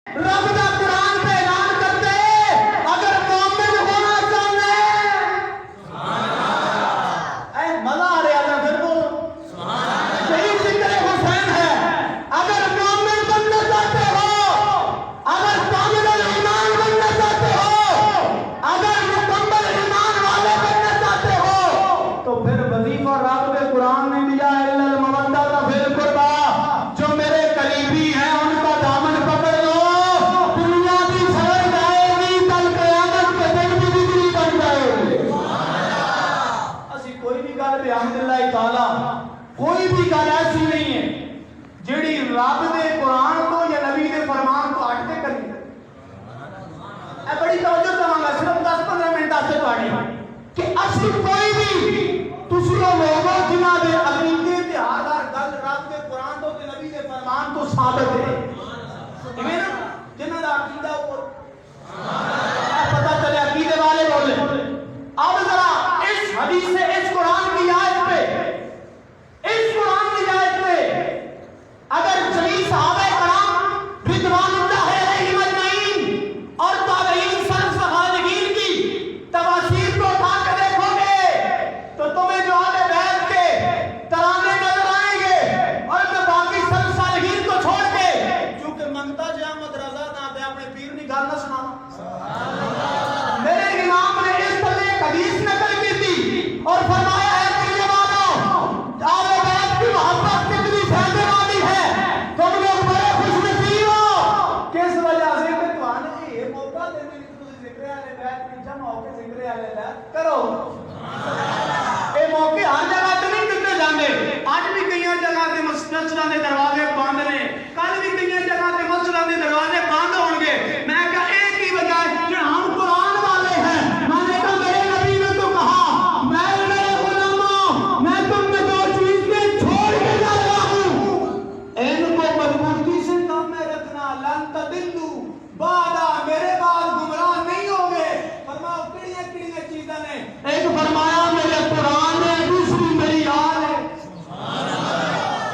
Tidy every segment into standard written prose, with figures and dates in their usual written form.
رب دا قرآن پہ اعلان کرتے اگر مومن ہونا چاہتے اے مزہ آ رہا ہے پھر بولو یہی ذکر حسین ہے. اگر مومن بننا چاہتے ہو، اگر کامل ایمان بننا چاہتے ہو، اگر مکمل ایمان والے بننا چاہتے ہو تو پھر وظیفہ رب کے قرآن نے دیا ہے المودۃ فی القربی. جو میرے قریبی ہیں ان کا دامن پکڑ لو، دنیا بھی سور جائے گی، کل قیامت کے دن بھی بجلی بن جائے گی. اسی کوئی بھی گل بحمداللہ تعالی کوئی بھی گل ایسی نہیں ہے جیڑی رب دے قرآن کو یا نبی دے فرمان کو ہٹ کے کرنی. اے بڑی توجہ چاہاں گا صرف 10-15 منٹ آسے پاڑی کہ اسی کوئی بھی تسی لوگوں جنہاں دے عقیدے تے ہر گل رب دے قرآن تو تے نبی دے فرمان تو ثابت ہے. ایویں نا جنہاں دا عقیدہ اوپر پتہ چلے عقیدے والے بولے. اب ذرا اس حدیث سے اس قرآن کی آیت پہ اس قرآن کی آیت پہ اگر جلیل صحابہ کرام رضوان اللہ علیہم اجمعین اور تابعین سلف صالحین کی تفاسیر کو اٹھا کے دیکھو گے تو تمہیں جو اہل بیت کے ترانے نظر آئیں گے اور جو باقی سلف صالحین کو چھوڑ کے چونکہ منگتا جی احمد رضا نہ دے اپنے پیر نہیں گل نہ سناوا. میرے امام نے اس طرح ایک حدیث نقل کی تھی اور فرمایا ہے کہ یہ مانو اہل بیت کی محبت کتنی فائدے والی ہے، تم لوگ بڑے خوش نصیب ہو. کس وجہ سے کہ تمہارے یہ موقع دینے کی تم ذکر اہل بیت کی جمع ہو کے ذکر اہل بیت کرو. یہ موقع ہر جگہ تے نہیں دیتے جاندے. اج بھی کئی جگہ تے مسجداں دے دروازے بند نے، کل بھی کئی جگہ تے مسجداں دے دروازے بند ہون گے. میں کہا ایک ہی وجہ ہے کہ ہم قرآن والے ہیں. میں نے کہا میرے نبی نے تو کہا میں میرے غلاموں میں تم میں دو چیزیں چھوڑ کے جا رہا ہوں، ان کو مضبوطی سے کام میں رکھنا، لن تضلوا بعد میرے بعد گمراہ نہیں ہوگے. فرمایا کڑیاں چیزاں نے. ایک فرمایا میرے قرآن ہے، دوسری میری یاد ہے.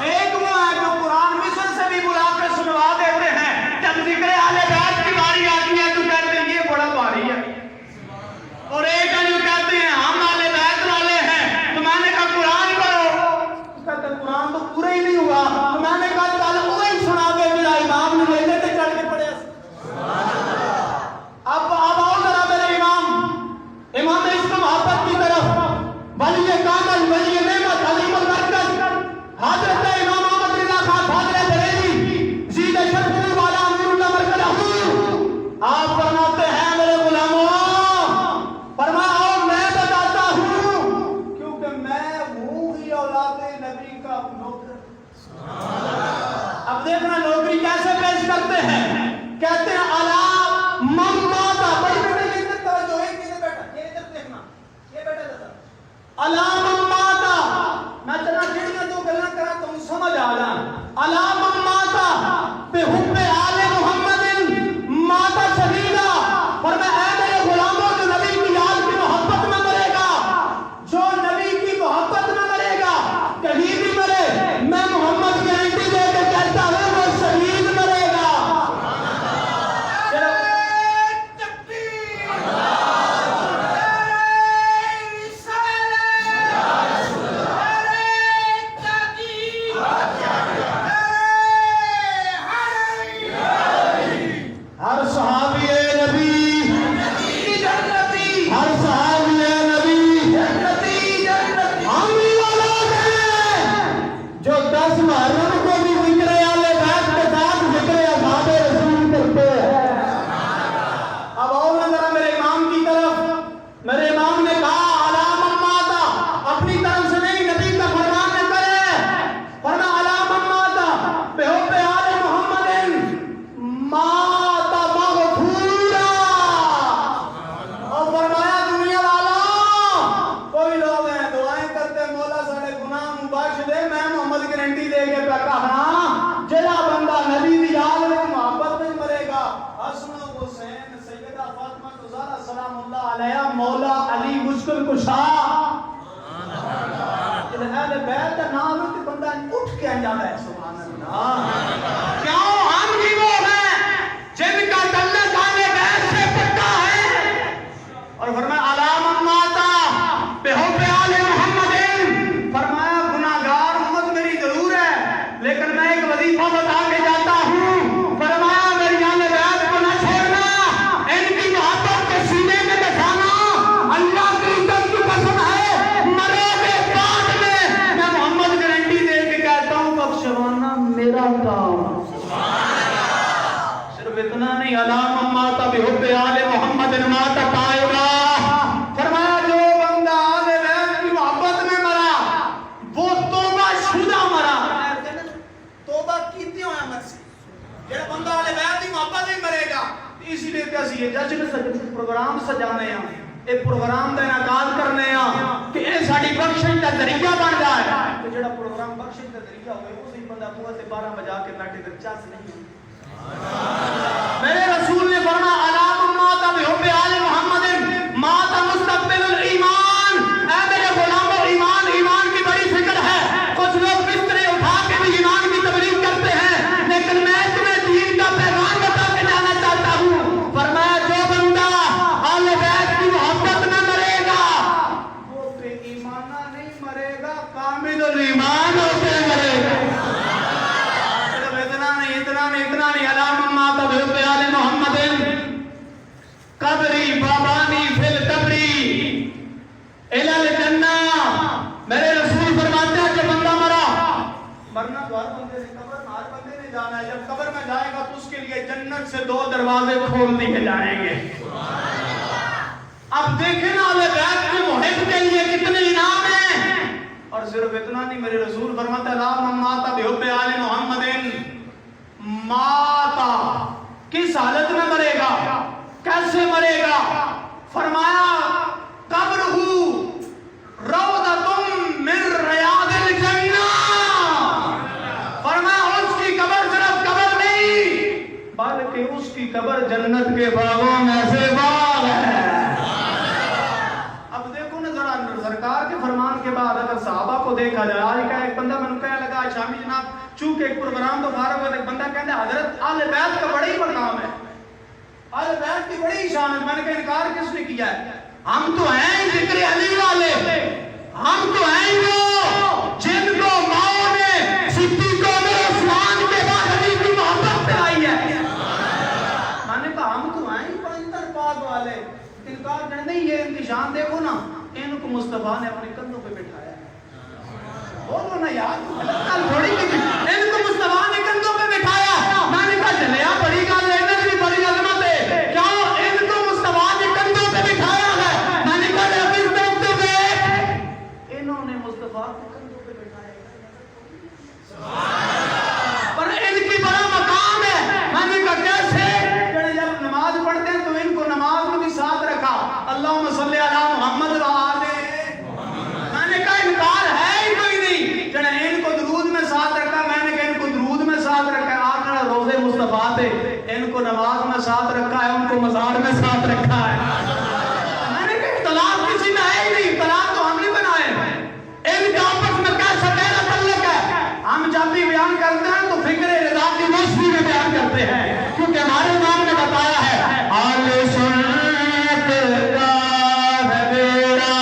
ایک وہ ہے جو قرآن مصر سے بھی بلا کے سنوا دیتے ہیں، جب ذکر اہل بیت کی باری آتی ہے تو کہتے ہیں یہ بڑا بھاری ہے. اور ایک ہے جو کہتے ہیں ہم اہل بیت والے ہیں. تو میں نے کہا قرآن پڑھو، کہتے ہیں قرآن تو پورا ہی نہیں ہوا. تو میں نے کہا چل وہی سنا دے میرا امام نے لینے تے چڑھ کے پڑھے. اب آؤ ذرا میرے امام عشق محبت کی طرف. ولی کامل ولی نعمت عظیم البرکت حضرت امام احمد رضا خان فاضل بریلوی زید شرف والا امیر اللہ مرکز آپ فرماتے ہیں میرے غلاموں، فرمایا اور میں بتاتا ہوں کیونکہ میں ہوں ہی اولاد نبی کا نوکر. اب دیکھنا نوکری کیسے پیش کرتے ہیں. کہتے ہیں الا من مات. بڑی بیٹے یہ ادھر توجہ ہے، کدھر بیٹھا یہ ادھر دیکھنا، یہ بیٹھا ادھر. الا من مات. میں چلا جڑیاں دو گلاں کراں تم سمجھ آ جان. الا من مات بحب آل محمد مات شہیدا. اور میں اے میرے غلاموں جو نبی کی یاد کی محبت میں مرے گا، جو نبی کی محبت میں مرے گا کہیں بھی مرے، میں محمد گارنٹی دے کے کہتا ہوں وہ شہید مرے گا. ہر صحابی نبی ہر صحابی نبی ہم ہی اولاد ہیں جو 10 محرم کو بھی ذکر اہل بیت کے ساتھ ذکر اصحاب رسول کرتے ہیں. اب آؤ نا ذرا میرے امام کی طرف. میرے امام نے کہا الا من مات، اپنی طرف سے نہیں نبی کا فرمان نہ کرے. فرمایا الا من مات بحب آل محمد مات مغفورا. اور فرمایا دنیا والوں کوئی لوگ ہیں دعائیں کرتے مولا سارے گناہ بخش دے. میں محمد گارنٹی دے کے کہا جڑا بندہ نبی دی یاد میں محبت میں مرے گا، حسن و حسین سیدہ فاطمہ زہرا سلام اللہ علیہا، مولا علی مشکل کشا. اہل بیت کا نام ہے کہ بندہ اٹھ کے آ جاتا ہے. سبحان اللہ. کیوں ہم ہی وہ ہیں اتنا نہیں علام ماتا بحب آل محمد ماتا پائے گا. فرمایا جو بندہ آل بیت کی محبت میں مرا وہ توبہ شدہ مرا. توبہ کیتی ہویا مرسی جڑا بندہ آل بیت کی محبت میں مرے گا. اسی لیے کہ اسی یہ جشن پروگرام سجانے ہیں, اے پروگرام دا انعقاد کرنے ہیں کہ اے ساڈی بخشش دا ذریعہ بن جائے. تے جڑا پروگرام بخشش دا ذریعہ ہوئے اسی بندہ بوئے تے 12 بجا کے بیٹھے تے چاس نہیں. میرے رسول نے فرمایا علام ماتا بحب آل محمد ماتا مستقبل الایمان. اے میرے غلاموں ایمان کی بڑی فکر ہے. کچھ لوگ بسترے اٹھا کے بھی ایمان کی تبلیغ کرتے ہیں, لیکن میں تمہیں دین کا پیغام بتا کے جانا چاہتا ہوں. فرمایا جو بندہ آل بیت کی محبت میں مرے گا وہ بے ایمانہ نہیں مرے گا, کامل الایمان ہو کے مرے گا. اتنا نہیں علام ماتا بحب آل محمد قبری بابانی فی القبری الی الجنہ. میرے رسول فرماتے ہیں جو بندہ مرنا تو ہر بندے نے قبر میں ہر بندے نے جانا ہے. جب قبر میں جائے گا تو اس کے لیے جنت سے 2 دروازے کھول دیے جائیں گے. اب دیکھیں نا اہل بیت کے محب کے لیے کتنے انعام ہیں. اور صرف اتنا نہیں, میرے رسول فرماتے ہیں علام ماتا بحب آل محمد ماتا کس حالت میں مرے گا, کیسے مرے گا. فرمایا قبرہ روضۃ من ریاض الجنہ. فرمایا اس کی قبر صرف قبر نہیں بلکہ اس کی قبر جنت کے باغوں میں سے باغ ہے. اب دیکھو نا ذرا سرکار کے فرمان کے بعد اگر صحابہ کو دیکھا جائے. آج کا ایک بندہ میں نے کہا لگا شامی جناب چونکہ ایک پروگرام تو فارغ ہوا, ایک بندہ کہتا ہے حضرت آل بیت کا بڑا ہی مقام ہے, آل بیت کی بڑی شان ہے. میں نے کہا انکار کس نے کیا ہے؟ ہم تو ہیں ذکر علی والے, ہم تو ہیں وہ جن کو ماؤں نے صدیقوں میں عثمان کے بعد علی کی محبت پہ آئی ہے. میں نے کہا ہم تو ہیں پنجر پاک والے. انکار کرنے نہیں, یہ ان کی شان دیکھو نا, ان کو مصطفیٰ نے اپنے کندھوں پہ بٹھایا. بولو نا یار, تھوڑی ان کو مصطفیٰ نے کندھوں پہ بٹھایا. میں نے کہا چلے آپ بڑی گل ہے, انہیں بھی بڑی عظمت ہے, کیوں ان کو مصطفیٰ نے کندھوں پہ بٹھایا ہے. میں نے کہا ابھی دیکھتے ہوئے انہوں نے مصطفیٰ کو کندھوں پہ بٹھایا پر ان کی بڑا مقام ہے. میں نے کہا کیسے؟ جب نماز پڑھتے ہیں تو ان کو نماز میں بھی ساتھ رکھا, اللہم صلی علی محمد و آلہ. میں نے کہا انکار ہے ہی کوئی نہیں. ان کو درود میں ساتھ رکھا, میں نے کہا ان کو درود میں ساتھ رکھا ہے. آقا روضے مصطفیٰ تھے, ان کو نماز میں ساتھ رکھا ہے, ان کو مزار میں ساتھ رکھا ہے. میں نے کہا اختلاف کسی میں ہے ہی نہیں, اختلاف تو ہم نہیں بنائے. ان کا آپس میں کیسا گہرا تعلق ہے. ہم جب بھی بیان کرتے ہیں تو فکر رضا کی روشنی میں بیان کرتے ہیں, کیونکہ ہمارے امام نے بتایا ہے آل سنت کا ہے بیڑا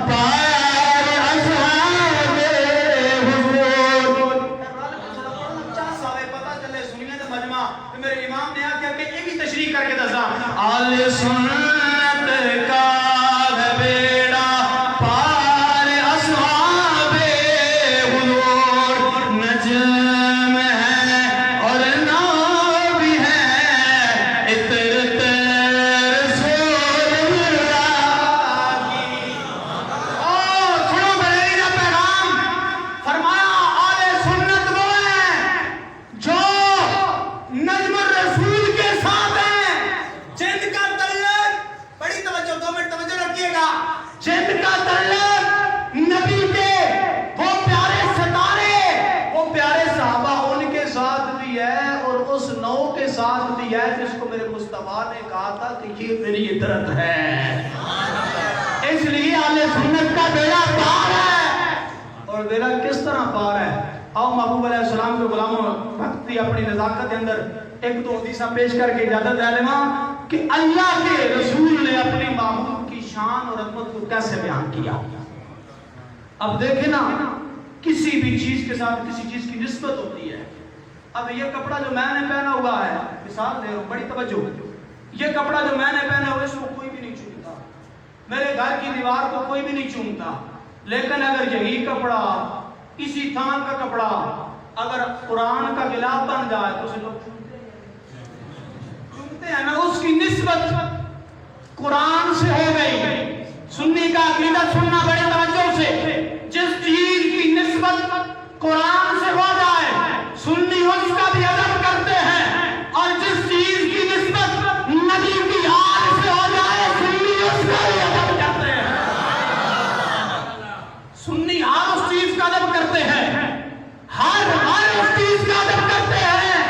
پار اصحاب حضور. چار سالے پتہ چلے سنیے تو مجمع تو میرے امام نے آ کے ایک ہی تشریح کر کے دسا آل سنت کا ہے بیڑا پار اصحاب حضور. نجم ہے اور ناب ہے عطرت رسول اللہ کی. اور سنو بریلی کا پیغام. فرمایا آل سنت وہ ہیں جو نجم الرسول کے ساتھ ہیں, جن کا تعلق, بڑی توجہ, 2 منٹ توجہ رکھیے گا, جن کا تعلق نبی کے وہ پیارے ستارے, وہ پیارے صحابہ ان کے ساتھ بھی ہے اور اس نو کے ساتھ بھی ہے جس کو میرے مصطفیٰ نے کہا تھا کہ یہ میری عطرت ہے. اس لیے اہل سنت کا بیڑا پار ہے. اور بیڑا کس طرح پار ہے؟ آؤ محبوب علیہ السلام کے غلاموں بھکتی اپنی نزاکت کے اندر 1-2 حدیثاں پیش کر کے اجازت ہے علماء کہ اللہ کے رسول نے اپنے محبوب کی شان اور عظمت کو کیسے بیان کیا. اب دیکھیں نا, کسی بھی چیز کے ساتھ کسی چیز کی نسبت ہوتی ہے. اب یہ کپڑا جو میں نے پہنا ہوا ہے, مثال دے رہا ہوں, بڑی توجہ, یہ کپڑا جو میں نے پہنا ہوا ہے اس کو کوئی بھی نہیں چومتا, میرے گھر کی دیوار کو کوئی بھی نہیں چومتا. لیکن اگر یہی کپڑا, اسی تھان کا کپڑا اگر قرآن کا غلاف بن جائے تو اسے لوگ چومتے ہیں. قرآن سے ہو گئی. سنی کا عقیدہ سننا بڑے توجہ سے. جس چیز کی نسبت قرآن سے ہو جائے سنی اس کا بھی ادب کرتے ہیں, اور جس چیز کی نسبت نبی کی آل سے ہو جائے سنی اس کا بھی ادب کرتے ہیں. سنی ہر اس چیز کا ادب کرتے ہیں, ہر اس چیز کا ادب کرتے ہیں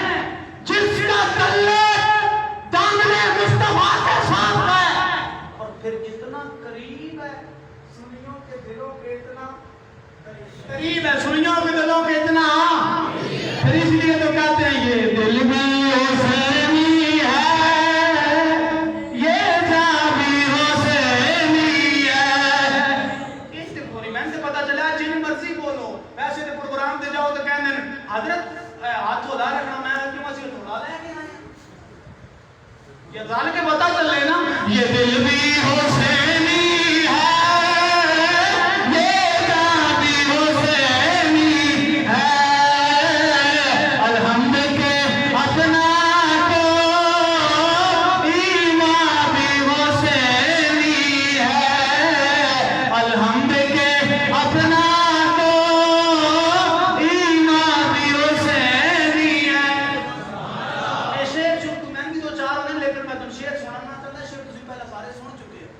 جس کا تعلق دامن مصطفیٰ کے ساتھ ہے, اور پھر اتنا قریب ہے سنیوں کے دلوں کے, اتنا قریب ہے سنیوں کے دلوں کے اتنا. پھر اس لیے تو کہتے ہیں یہ دل بھی حسینی ہے, یہ جان بھی حسینی ہے. اس میں سے پتا چلا جن مرضی بولو, ویسے تو پروگرام دے جاؤ تو کہنے حضرت ہاتھ دھولا رکھنا, میں کیوں مسیح دھولا لے کے آئے, یہ ظال کے پتا چلے نا یہ دل بھی حسینی ہے, یہ جان بھی حسینی ہے. الحمد کے اپنا کو ایمان بھی حسینی ہے, الحمد کے اپنا کو ایمان بھی حسینی ہے. اے شیخ جو میں بھی دو چار ہونے, لیکن میں تم شیخ سنانا چاہتا, شیخ تسی پہلے سارے سن چکے ہیں,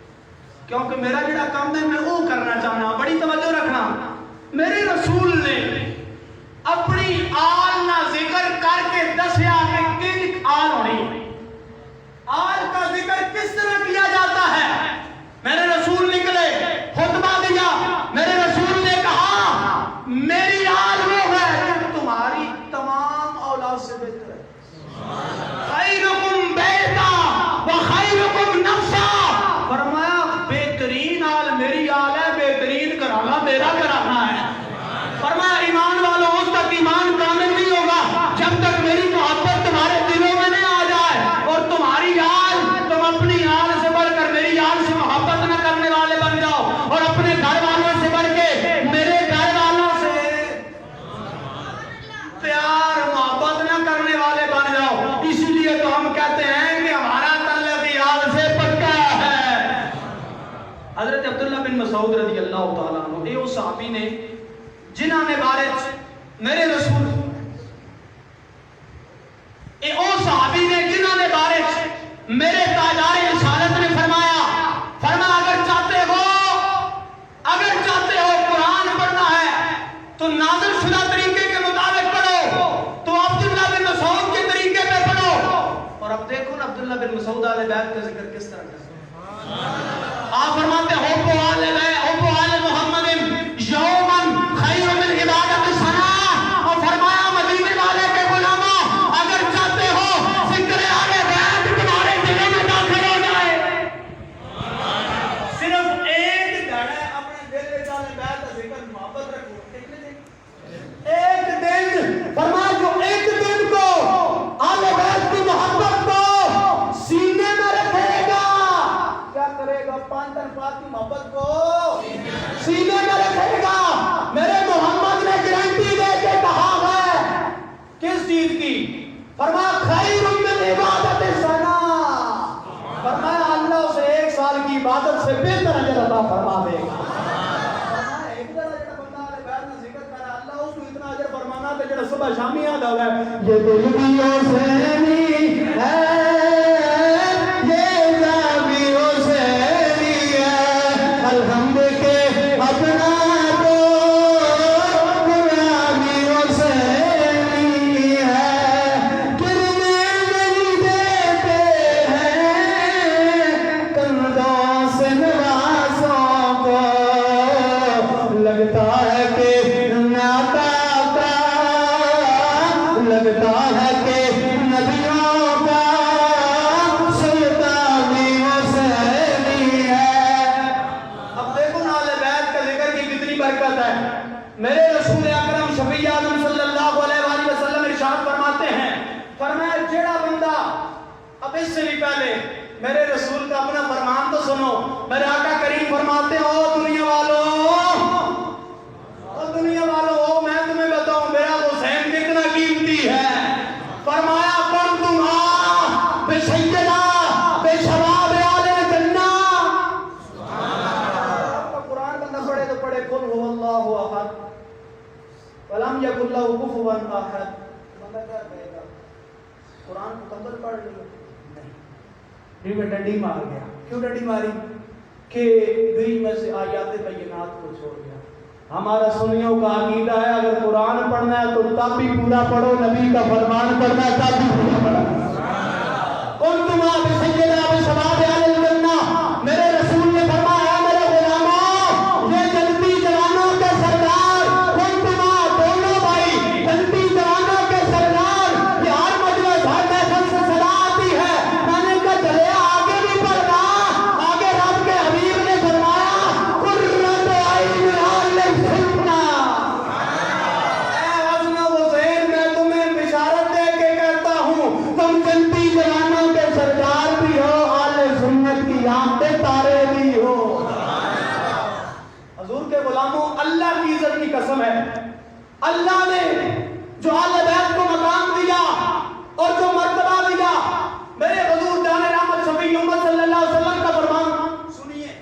کیونکہ میرا جڑا کام ہے میں وہ کرنا چاہنا. بڑی توجہ رکھنا, میرے رسول نے اپنی آل نہ ذکر کر کے دسیا کہ کن آل ہونی, آل کا ذکر کس طرح کیا جاتا ہے. میرے رسول نکلے, خطبہ دیا, میرے رسول نے کہا میری آل وہ ہے جو تمہاری تمام اولاد سے بہتر ہے. خیرکم بیتا و خیرکم نفسا, فرمایا بہترین آل میری آل ہے, بہترین گھرانہ میرا گھرانہ ہے. فرمایا ایمان والوں اس تک ایمان کامل نہیں ہوگا جب تک میری محبت تمہارے دلوں میں نہیں آ جائے, اور تمہاری آل تم اپنی آل سے بڑھ کر میری آل سے محبت نہ کرنے والے بن جاؤ, اور اپنے گھر والوں سے بڑھ کے میرے گھر والوں سے پیار محبت نہ کرنے والے بن جاؤ. اسی لیے تو ہم کہتے ہیں کہ ہمارا تعلق آل سے پکا ہے. حضرت عبداللہ بن مسعود رضی اللہ تعالیٰ عنہ, یہ اس صحابی نے جنہاں نے بارے میرے رسول, اے او صحابی نے جنہاں نے بارے میرے تاجدار رسالت نے فرمایا اگر چاہتے ہو قرآن پڑھنا ہے تو نازل شدہ طریقے کے مطابق پڑھو, تو عبداللہ بن مسعود کے طریقے پہ پڑھو. اور اب دیکھو نا عبداللہ بن مسعود آل بیت کا ذکر کس طرح کرتے ہیں. آپ فرماتے ہیں حب آل بیت, حب آل محمد یومن خیر من عبادت سنا, اور فرمایا مدینے والے کے غلاموں اگر چاہتے ہو ذکر آل بیت تمہارے دلوں میں داخل ہو جائے, صرف ایک گھڑا اپنے دل میں آل بیت کا ذکر محبت رکھو. ایک دن فرمایا جو ایک دن کو آل بیت کی محبت کو سینے میں رکھے گا, کیا کرے گا, 5 الفاظ کی محبت کو سینے میں رکھے گا. میرے محمد نے گارنٹی دے کے کہا ہے کس چیز کی, فرمایا خیر من عبادت سنا, فرمایا اللہ اسے 1 سال کی عبادت سے بہتر اجر عطا فرما دے گا. فرمایا ایک طرح جڑا بندہ آل بیت میں ذکر کرے اللہ اس کو اتنا اجر فرمانا تے جڑا صبح شامی یاد آوے یہ دل بھی حسینی ہے, یہ جان بھی حسینی ہے, الحمد کے اپنا کو غلام بھی حسینی ہے. گرنے نہیں دیتے ہیں کندھوں سے نوازوں کو, لگتا ہے کہ ناتا کا, لگتا ہے کہ نبیوں کا سلطان بھی حسینی ہے. اب دیکھو نا اہل بیت کا ذکر کی کتنی برکت ہے. میرے رسول اکرم شفیع اعظم صلی اللہ علیہ وآلہ وسلم ارشاد فرماتے ہیں, فرمایا جڑا بندہ, اب اس سے بھی پہلے میرے رسول کا اپنا فرمان تو سنو, میرے آقا کریم فرماتے ہیں او دنیا والوں, میں تمہیں بتاؤں میرا حسین کتنا قیمتی ہے. فرمایا کن تم بے سیدہ بے شباب آل جنہ اللہ کفوا احد، بندہ کیا کہے گا؟ قرآن مکمل پڑھ لیا؟ نہیں، میں ڈنڈی مار گیا. کیوں ڈنڈی ماری؟ کہ بیچ میں سے آیات بینات کو چھوڑ گیا. ہمارا سنیوں کا عقیدہ ہے اگر قرآن پڑھنا ہے تو تب بھی پورا پڑھو، نبی کا فرمان پڑھنا ہے تب بھی پورا پڑھو. کنتم بسیدنا بشباب اہل الجنہ، میرے رسول نے فرمایا میرے غلاموں یہ جنتی جوانوں کے سردار، کنتم دونوں بھائی جنتی جوانوں کے سردار، یہ ہر مجلس ہر محفل سے صدا آتی ہے. میں نے کہا چلے آگے بھی پڑھنا. آگے رب کے حبیب نے فرمایا قرۃ عین اہل السنہ. اے حسن و حسین میں تمہیں بشارت دے کے کہتا ہوں تم جنتی جوانوں کے سردار بھی ہو، اہل سنت کی آنکھ کے تارے بھی ہو. حضور کے غلاموں اللہ کی عزت کی قسم ہے، اللہ نے جو اہل بیت کو مقام دیا اور جو مرتبہ دیا، میرے حضور جان رحمت شفیع امت صلی اللہ علیہ وسلم کا فرمان سنیے.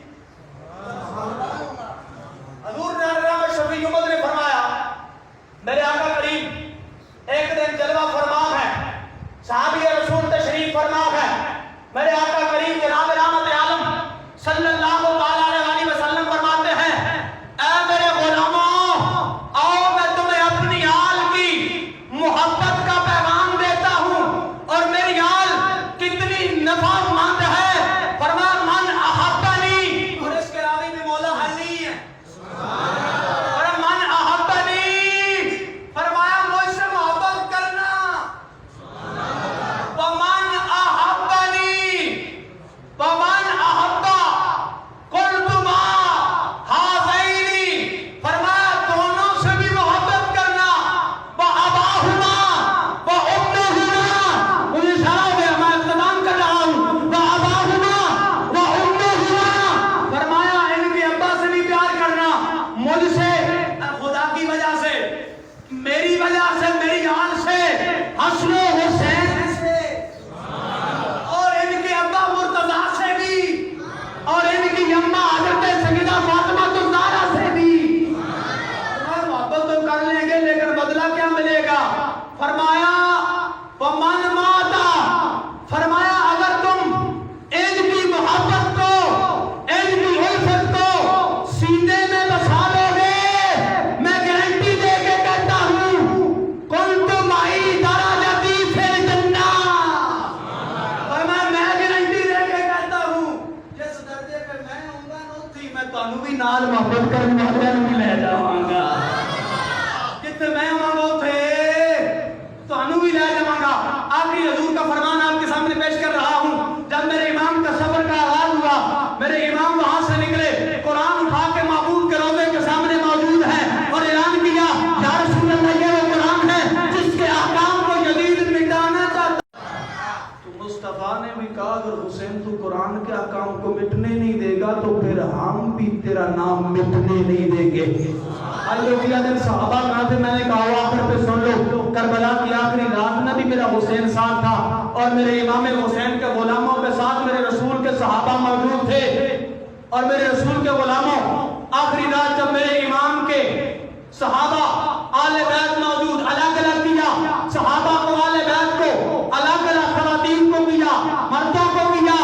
حضور جان رحمت شفیع امت نے فرمایا میرے آقا کریم ایک دن جلوہ فرما ہے، صحابی رسول تشریف فرما ہے. میرے آقا کریم جناب رحمت عالم صلی اللہ علیہ وسلم فرماتے ہیں اے میرے غلاموں آؤ میں تمہیں اپنی آل کی محبت کا پیغام دیتا ہوں. اور میری آل کتنی نفع مند ہے، فرمایا من احبنی، اور اس کے راوی میں مولا حلی ہے، اور من احبنی فرمایا مجھ سے محبت کرنا، ومن احبنی ومن احبا قلتما ہذین، فرمایا دونوں سے بھی محبت کرنا، واباہما وامہما، مجھے اشارہ ہو گیا میں اختتام کر رہا ہوں، واباہما وامہما، فرمایا ان کے ابا سے بھی پیار کرنا، مجھ سے خدا کی وجہ سے، میری وجہ سے، میری آل سے، حسن و حسین سے، اور ان کے ابا مرتضیٰ سے بھی، اور ان کی اماں حضرت سیدہ فاطمہ الزہرا سے بھی. محبت تو کر لیں گے لیکن بدلہ کیا ملے گا؟ فرمایا ومن ماتا، فرمایا اگر تم ان کی محبت کو، ان کی الفت کو سینے میں بسا لو گے، میں گارنٹی دے کے کہتا ہوں کنتم معی درجتی فی الجنہ. فرمایا میں گارنٹی دے کے کہتا ہوں جس درجے پہ میں ہوں گا نوتھی میں تانوں بھی نال محبت کرنے والے بھی لے جاواں گا، جتنے میں ہوں گا اتھے تانوں بھی لے جاواں گا. آخری حضور کا فرمان آپ کے سامنے پیش کر رہا ہوں. جب میرے امام کا سفر کا آغاز ہوا، میرے امام وہاں سے نکلے، قرآن اٹھا کے معبود کے روضے کے سامنے موجود ہے اور اعلان کیا یا رسول اللہ یہ وہ قرآن ہے جس کے احکام کو یزید مٹانا چاہتا. تو مصطفیٰ نے بھی کہا اگر حسین تو قرآن کے احکام کو مٹنے نہیں دے گا تو پھر ہم بھی تیرا نام مٹنے نہیں دیں گے. اللہ دن صحابہ کہاں تھے؟ میں نے کہا آخر پہ سن لو، کربلا کی آخری رات میں بھی میرا حسین ساتھ تھا اور میرے امام حسین کے غلاموں کے ساتھ میرے رسول کے صحابہ موجود تھے. اور میرے رسول کے غلاموں آخری رات جب میرے امام کے صحابہ آل بیت موجود، الگ الگ کیا صحابہ کو، آل بیت کو الگ الگ، خواتین کو کیا، مردوں کو کیا،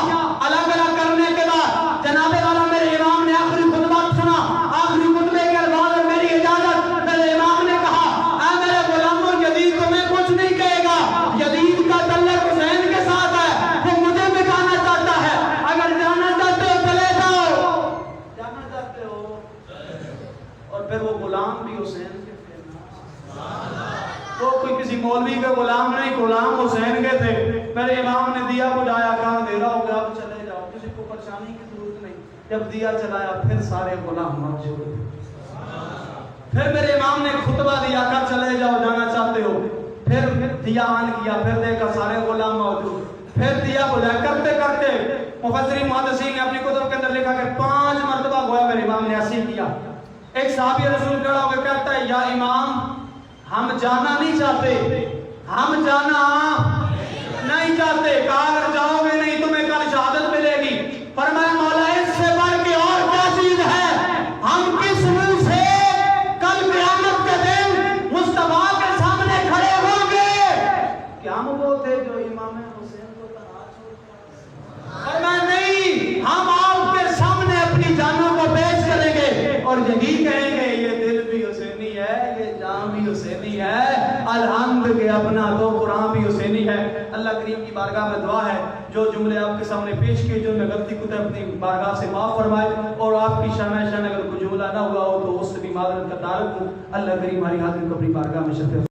الگ الگ کرنے کے بعد جناب والا میرے امام نے آخری خطبہ سنا. آخری خطبے کے بعد میری اجازت، میرے امام نے کہا اے میرے غلاموں یزید تمہیں کچھ نہیں کہے گا، یزید کا تعلق حسین کے ساتھ ہے، وہ مجھے مٹانا چاہتا ہے، اگر جانا چاہتے ہو چلے جاؤ، جانا چاہتے ہو. اور پھر وہ غلام بھی حسین کے تھے، وہ کوئی کسی مولوی کے غلام نہیں، غلام حسین کے تھے. میرے امام نے دیا بجایا، کہا اندھیرا ہو گیا اب چلے جاؤ، کسی کو پریشانی کی ضرورت نہیں. جب دیا چلایا پھر سارے غلام موجود تھے. پھر میرے امام نے خطبہ دیا، کہا چلے جاؤ جانا چاہتے ہو. پھر دیا آن کیا، پھر دیکھا سارے غلام موجود. پھر دیا بجایا، کرتے کرتے مفسرین محدثین نے اپنی کتب کے اندر لکھا کہ 5 مرتبہ گویا میرے امام نے ایسے کیا. ایک صحابی رسول کھڑا ہو کے کہتا ہے یا امام ہم جانا نہیں چاہتے، ہم جانا نہیں چاہتے. کہا اگر جاؤ گے نہیں تمہیں کل شہادت ملے گی. فرمایا مولا اس سے بڑھ کے اور کیا چیز ہے؟ ہم کس منہ سے کل قیامت کے دن مصطفیٰ کے اپنا تو قرآن بھی حسینی ہے. اللہ کریم کی بارگاہ میں دعا ہے جو جملے آپ کے سامنے پیش کیے جو میں غلطی کو اپنی بارگاہ سے معاف فرمائے, اور آپ کی شان اگر کوئی جملہ نہ ہوا ہو تو اس سے بھی معذرت کا تعارف ہوں. اللہ کریم ہماری حاضری کو اپنی بارگاہ میں شفیع